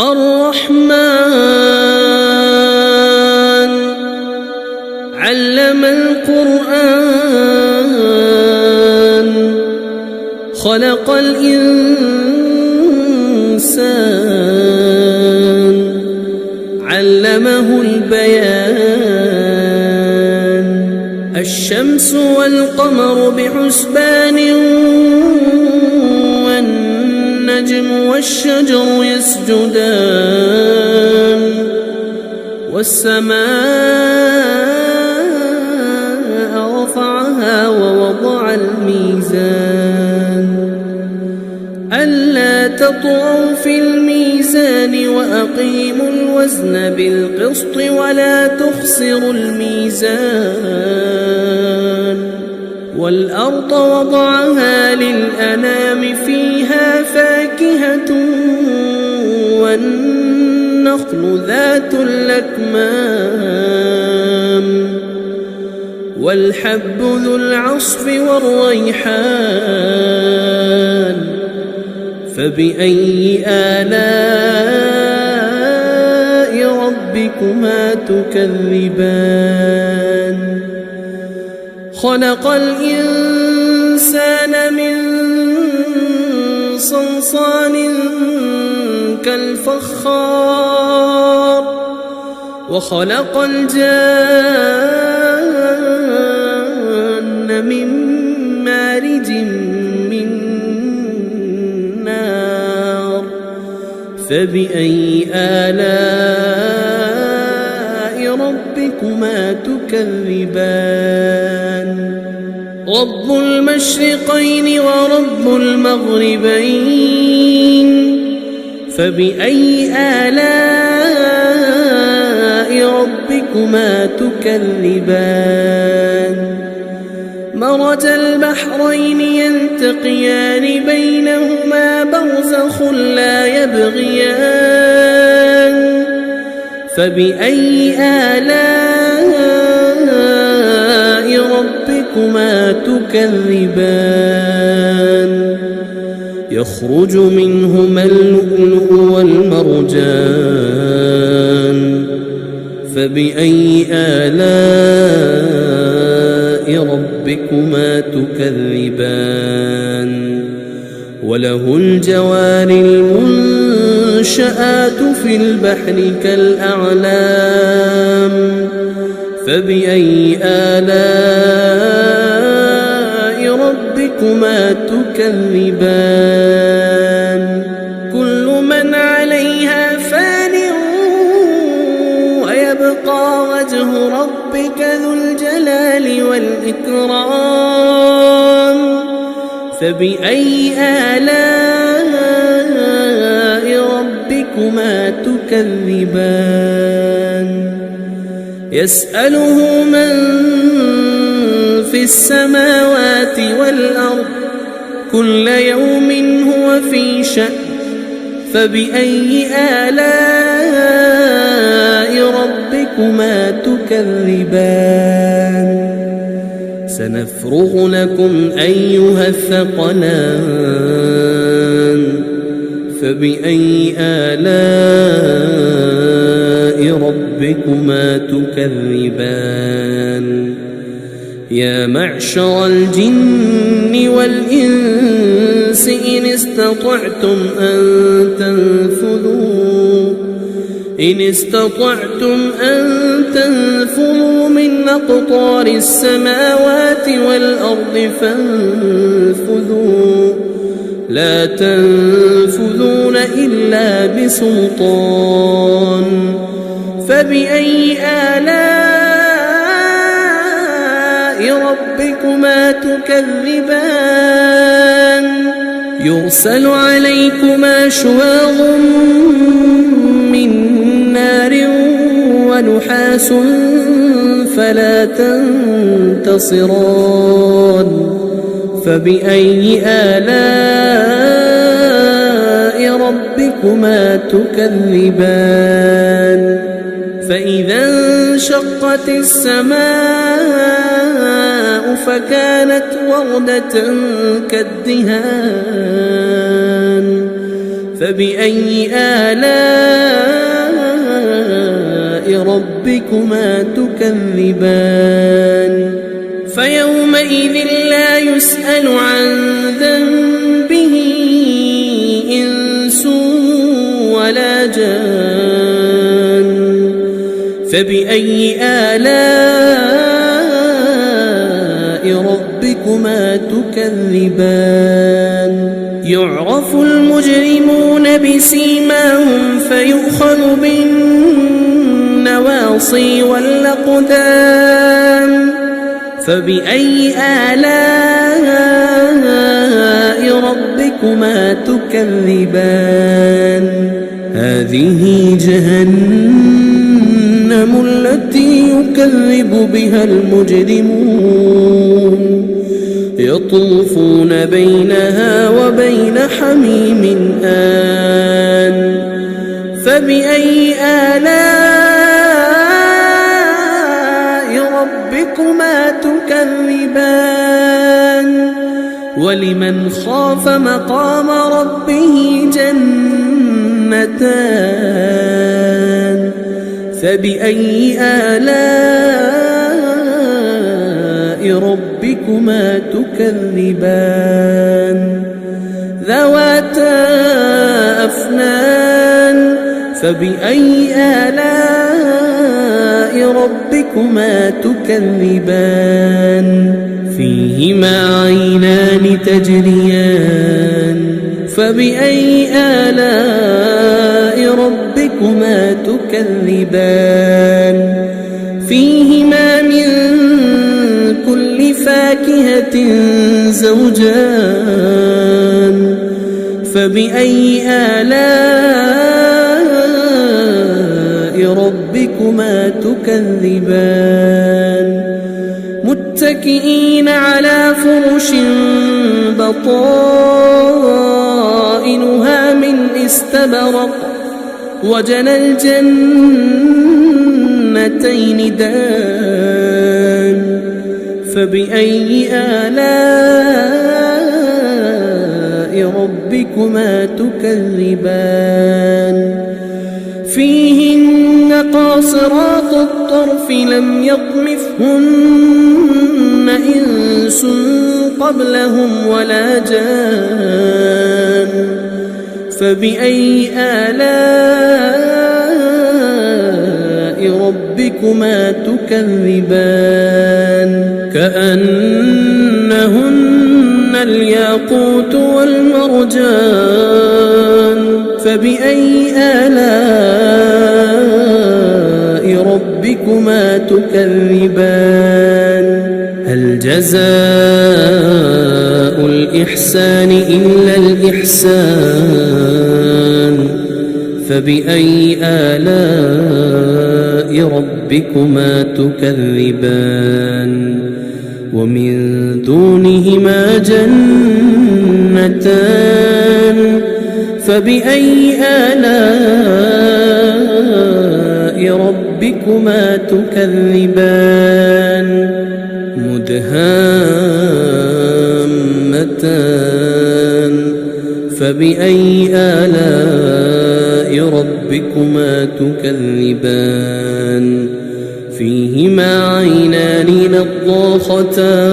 الرحمن علم القرآن خلق الإنسان علمه البيان الشمس والقمر بحسبان والنجم والشجر يسجدان والسماء رفعها ووضع الميزان ألا تطغوا في الميزان وأقيموا الوزن بالقسط ولا تخسروا الميزان والأرض وضعها للأنام فيها فاكهة والنخل ذات الأكمام والحب ذو العصف والريحان فبأي آلاء ربكما تكذبان خلق الإنسان من صلصال كالفخار وخلق الجان من مارج من نار فبأي آلاء ربكما تكذبان رب المشرقين ورب المغربين فبأي آلاء ربكما تكذبان مرج البحرين يلتقيان بينهما برزخ لا يبغيان فبأي آلاء ربكما تكذبان يخرج منهما اللؤلؤ والمرجان فبأي آلاء ربكما تكذبان وله الجوار المنشآت في البحر كالأعلام فبأي آلاء ربكما تكذبان كل من عليها فان ويبقى وجه ربك ذو الجلال والإكرام فبأي آلاء ربكما تكذبان يسأله من في السماوات والأرض كل يوم هو في شأن فبأي آلاء ربكما تكذبان سنفرغ لكم أيها الثقلان فبأي آلاء ربكما تكذبان يا معشر الجن والإنس إن استطعتم أن تنفذوا من أقطار السماوات والأرض فانفذوا لا تنفذون إلا بسلطان فبأي آلاء ربكما تكذبان يرسل عليكما شواظ من نار ونحاس فلا تنتصران فبأي آلاء ربكما تكذبان فإذا انشقت السماء فكانت وردة كالدهان فبأي آلاء ربكما تكذبان فيومئذ لا يسأل عن ذنبه إنس ولا جان فبأي آلاء ربكما تكذبان يعرف المجرمون بسيماهم فيؤخذ بالنواصي والأقدام فبأي آلاء ربكما تكذبان هذه جهنم التي يكذب بها المجرمون يطوفون بينها وبين حميم آن فبأي آلاء ربكما تكذبان ولمن خاف مقام ربه جنتان فبأي آلاء ربكما تكذبان ذواتا أفنان فبأي آلاء ربكما تكذبان فيهما عينان تجريان فبأي آلاء ربكما تكذبان فيهما من كل فاكهة زوجان فبأي آلاء ربكما تكذبان متكئين على فرش بطائنها من استبرق وجنى الجنتين دان فبأي آلاء ربكما تكذبان فيهن قاصرات الطرف لم يطمثهن إنس قبلهم ولا جان فبأي آلاء ربكما تكذبان كأنهن الياقوت والمرجان فبأي آلاء ربكما تكذبان هل جزاء الإحسان إلا الإحسان فبأي آلاء ربكما تكذبان ومن دونهما جنتان فبأي آلاء ربكما تكذبان مدهامتان فبأي آلاء ربكما تكذبان فيهما عينان نضاختان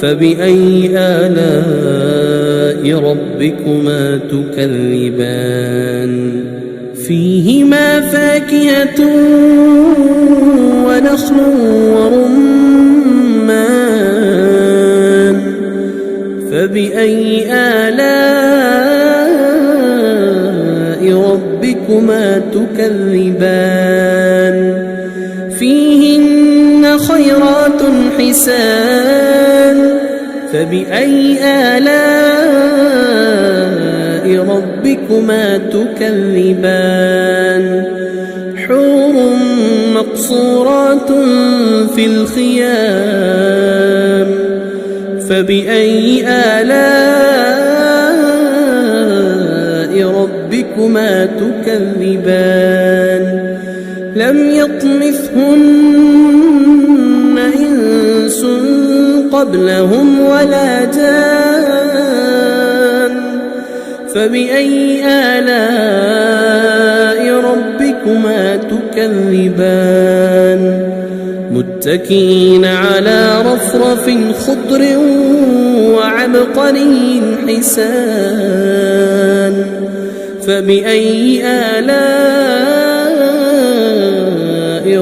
فبأي آلاء ربكما تكذبان فيهما فاكهة ونخل ورمان فبأي آلاء ربكما تكذبان فيهن خيرات حسان فبأي آلاء ربكما تكذبان حور مقصورات في الخيام فبأي آلاء ربكما تكذبان لم يطمثهن إنس قبلهم ولا جان فبأي آلاء ربكما تكذبان متكئين على رفرف خضر وعبقري حسان فبأي آلاء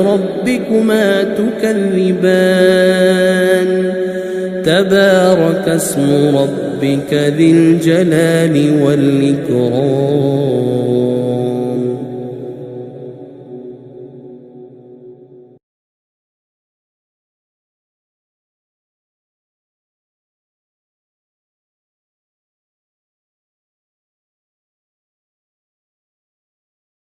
ربكما تكذبان تبارك اسم ربك ذي الجلال والإكرام